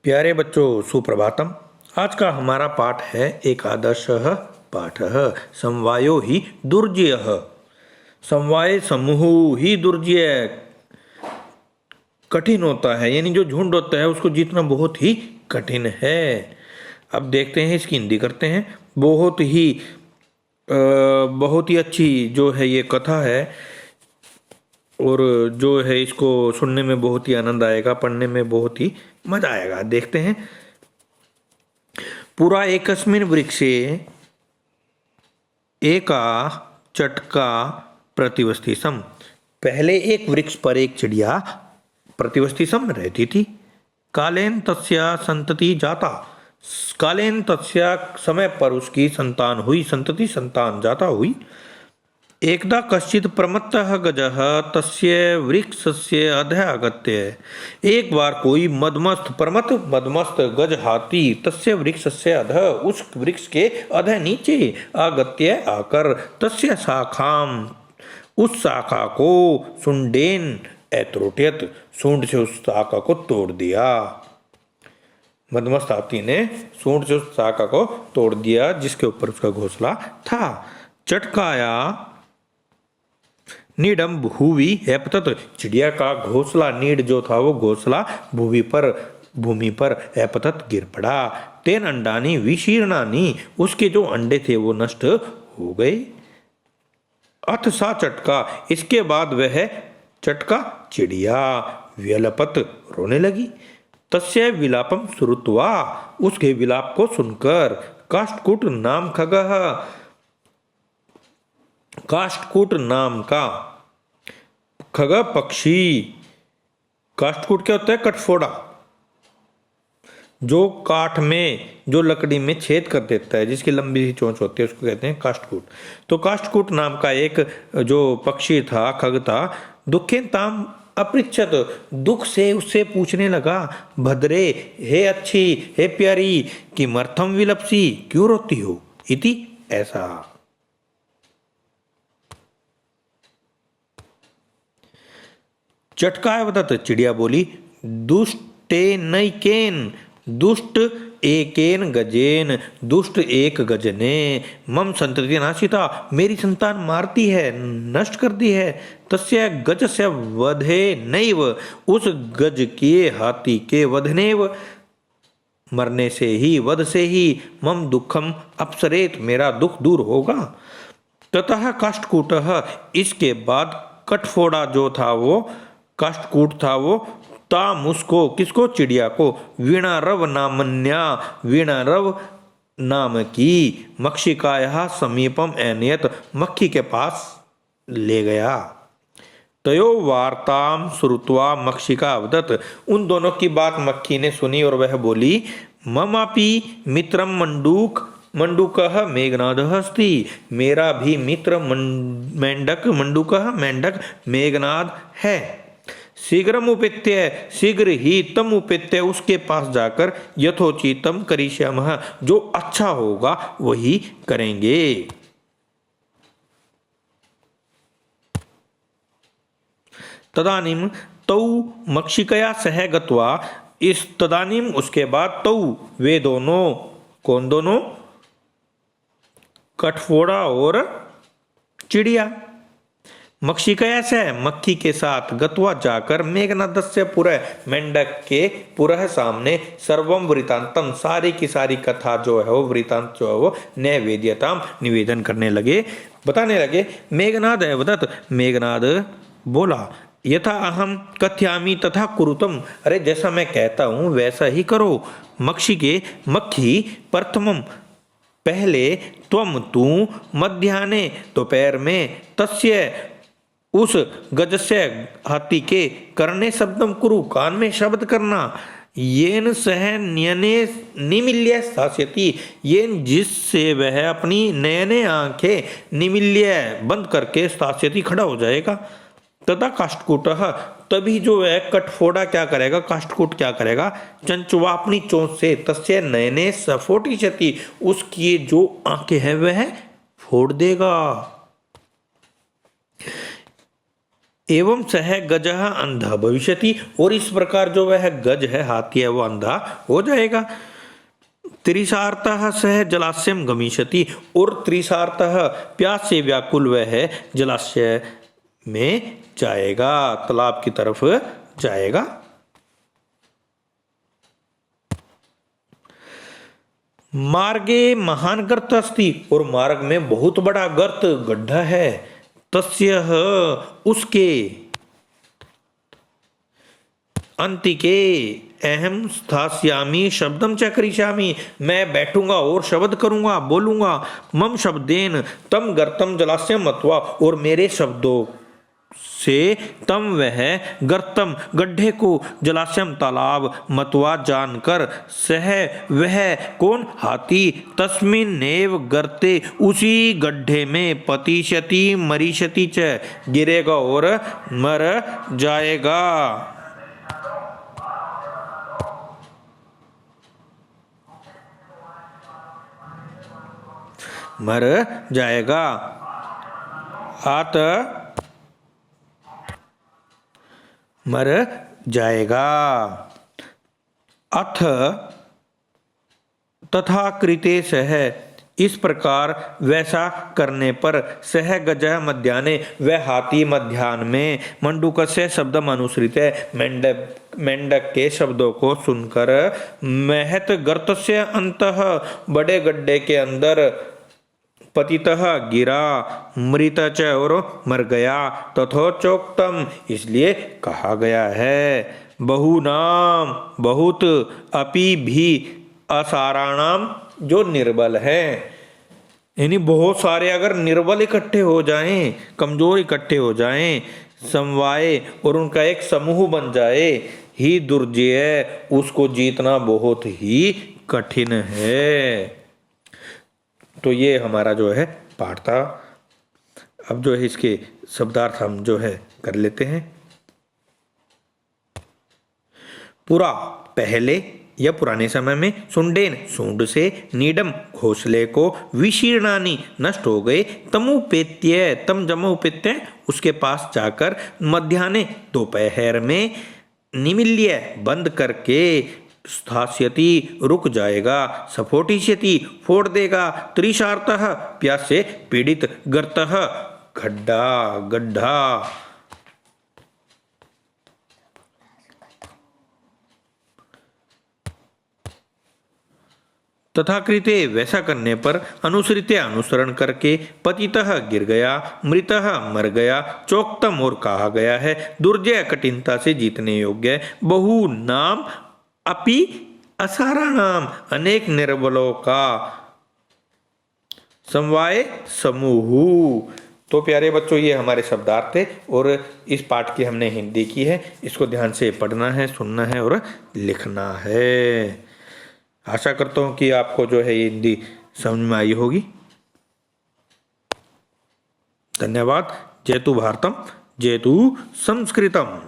प्यारे बच्चों सुप्रभातम। आज का हमारा पाठ है एकादशः पाठः समवायो ही दुर्जयः। समवाय समूह ही दुर्जय कठिन होता है, यानी जो झुंड होता है उसको जीतना बहुत ही कठिन है। अब देखते हैं, इसकी हिंदी करते हैं। बहुत ही अच्छी जो है ये कथा है, और जो है इसको सुनने में बहुत ही आनंद आएगा, पढ़ने में बहुत ही मजा आएगा। देखते हैं। पुरा एकस्मिन् वृक्षे एका चटका प्रतिवस्ति सम। पहले एक वृक्ष पर एक चिड़िया प्रतिवस्ति सम रहती थी। कालेन तस्या संतति जाता। कालेन तस्या समय पर उसकी संतान हुई, संतति संतान जाता हुई। एकदा कश्चित् प्रमत्तः गजः तस्य वृक्षस्य अधः आगत्य। एक बार कोई मदमस्त गज हाथी तस्य वृक्षस्य अधः, उस वृक्ष के अधः नीचे आगत्य आकर तस्य शाखाम, उस शाखा को सुंडेन एत्रोट्यत, सूंड से उस शाखा को तोड़ दिया। मदमस्त हाथी ने सूंड से उस शाखा को तोड़ दिया जिसके ऊपर उसका घोंसला था। चटकाया नीडम भूवि हेपतत। चिड़िया का घोंसला, नीड जो था वो घोंसला भूमि पर हेपतत गिर पड़ा। तेन अंडानी विशीर्णानी, उसके जो अंडे थे वो नष्ट हो गए। अथ सा चटका, इसके बाद वह चटका चिड़िया व्यलपत रोने लगी। तस्य विलापम श्रुत्वा, उसके विलाप को सुनकर काष्ठकूट नाम काष्ठकूट नाम का खग पक्षी। काष्ठकूट क्या होता है? कटफोड़ा, जो काठ में, जो लकड़ी में छेद कर देता है, जिसकी लंबी सी चोंच होती है, उसको कहते हैं काष्ठकूट। तो काष्ठकूट नाम का एक जो पक्षी था, खग था, दुखेन ताम अपृच्छत, दुख से उससे पूछने लगा, भद्रे, हे अच्छी, हे प्यारी, किमर्थम विलपसी, क्यों रोती हो, इति ऐसा। चटकावदत, चिड़िया बोली, दुष्टेनैकेन, दुष्ट एकेन गजेन, दुष्ट एक गज ने, मम संतति नाशिता, मेरी संतान मारती है, नष्ट कर दी है। तस्य गज से वधे नैव, उस गज के हाथी के वधनेव, मरने से ही, वध से ही, मम दुखम अपसरेत, मेरा दुख दूर होगा। ततः काष्ठकूटः, इसके बाद कटफोड़ा जो था वो, काष्ठकूट था वो, ताम उसको, किसको? चिड़िया को, वीणारव नामन्या, वीणारव नाम की मक्षिकाया समीपम एनयत, मक्खी के पास ले गया। तयो वार्ताम श्रुत्वा मक्षिका अवदत, उन दोनों की बात मक्खी ने सुनी और वह बोली, ममापि मित्रम मंडूकः मेघनादः अस्ति, मेरा भी मित्र मेंढक मेघनाद है। शीघ्रम उपेत्य, शीघ्र ही, तम उपेत्य, उसके पास जाकर, यथोचितम करिष्यामः, जो अच्छा होगा वही करेंगे। तदानीम तौ मक्षिकया सह गत्वा, इस तदानीम उसके बाद, तौ वे दोनों, कौन दोनों? कटफोड़ा और चिड़िया। मक्षिकया से, मक्खी के साथ, गत्वा जाकर, मेघनादस्य पुरः, मेंढक के पुरः सामने, सर्वम वृतांतम, सारी की सारी कथा जो है वो, वृतांत जो है वो, नैवेद्यताम, निवेदन करने लगे, बताने लगे। मेघनाद अवदत, मेघनाद बोला, यथा अहम कथयामि तथा कुरुतम, अरे जैसा मैं कहता हूं वैसा ही करो। मक्खी प्रथमम, पहले, त्वम तू, मध्याह्ने दोपहर में, तस्य उस गजस्य हाथी के, करने शब्दम कुरु, कान में शब्द करना, येन सह नयने निमिल्य स्थास्यति, येन जिससे वह अपनी नयने आंखें निमिल्य बंद करके, स्थास्यति खड़ा हो जाएगा। तथा काष्ठकूटः, तभी जो है कटफोड़ा क्या करेगा, काष्ठकूट क्या करेगा, चंचुआ अपनी चोंच से, तस्य नयने सफोटिष्यति, उसकी जो आंखें हैं वह फोड़ देगा। एवं सह गजः अंधः भविष्यति, और इस प्रकार जो वह गज है, हाथी है, वो अंधा हो जाएगा। त्रिसार्थः सह जलाशयम गमिष्यति, और त्रिसार्थः प्यास से व्याकुल वह जलाशय में जाएगा, तालाब की तरफ जाएगा। मार्गे महान गर्त अस्ति, और मार्ग में बहुत बड़ा गर्त, गड्ढा है। तस्यः उसके, अंतिके अहम स्थास्यामि शब्दम च करिष्यामि, मैं बैठूंगा और शब्द करूंगा, बोलूंगा। मम शब्देन तम गर्तम जलाशयम मत्वा, और मेरे शब्दों से तम वह गर्तम गड्ढे को, जलाशयम तालाब, मतवा जानकर, सह वह कौन, हाथी, तस्मिन्नेव गर्ते उसी गड्ढे में, पतिष्यति मरीष्यति च, गिरेगा और मर जाएगा। मर जाएगा। आत मर जाएगा। अथ तथा कृते सह, इस प्रकार वैसा करने पर, सह गजः मध्याह्ने, वह हाथी मध्याह्न में, मंडूकस्य शब्दम अनुसृत, मेंढक के शब्दों को सुनकर, महत गर्तस्य अंतः, बड़े गड्ढे के अंदर, पतितः गिरा, मृत च और मर गया, तथोक्तम इसलिए कहा गया है, बहुनाम बहुत, अपि भी असाराणाम जो निर्बल है, यानी बहुत सारे अगर निर्बल इकट्ठे हो जाएं, कमजोर इकट्ठे हो जाएं, समवाय और उनका एक समूह बन जाए, ही दुर्जय, उसको जीतना बहुत ही कठिन है। तो ये हमारा जो है पाठ था। अब जो है इसके शब्दार्थ हम जो है कर लेते हैं। पुरा पहले या पुराने समय में, सुंडेन सूंड से, नीडम घोंसले को, विशीर्णानी नष्ट हो गए, तमुपेत्य तम जमुपेत्य उसके पास जाकर, मध्याह्ने दोपहर में, निमिल्य बंद करके, स्थास्यति रुक जाएगा, सफोटिष्यति फोड़ देगा, त्रिशार्तः प्यास से पीड़ित, गर्तः गड्ढा गड्ढा। तथाकृते वैसा करने पर, अनुसृत्य अनुसरण करके, पतितः गिर गया, मृतः मर गया, चोक्तम और कहा गया है, दुर्जय कठिनता से जीतने योग्य, बहु नाम अपि असाराणाम अनेक निर्बलों का समवाय समूह। तो प्यारे बच्चों, ये हमारे शब्दार्थ थे और इस पाठ की हमने हिंदी की है। इसको ध्यान से पढ़ना है, सुनना है और लिखना है। आशा करता हूँ कि आपको जो है ये हिंदी समझ में आई होगी। धन्यवाद। जयतु भारतम, जयतु संस्कृतम।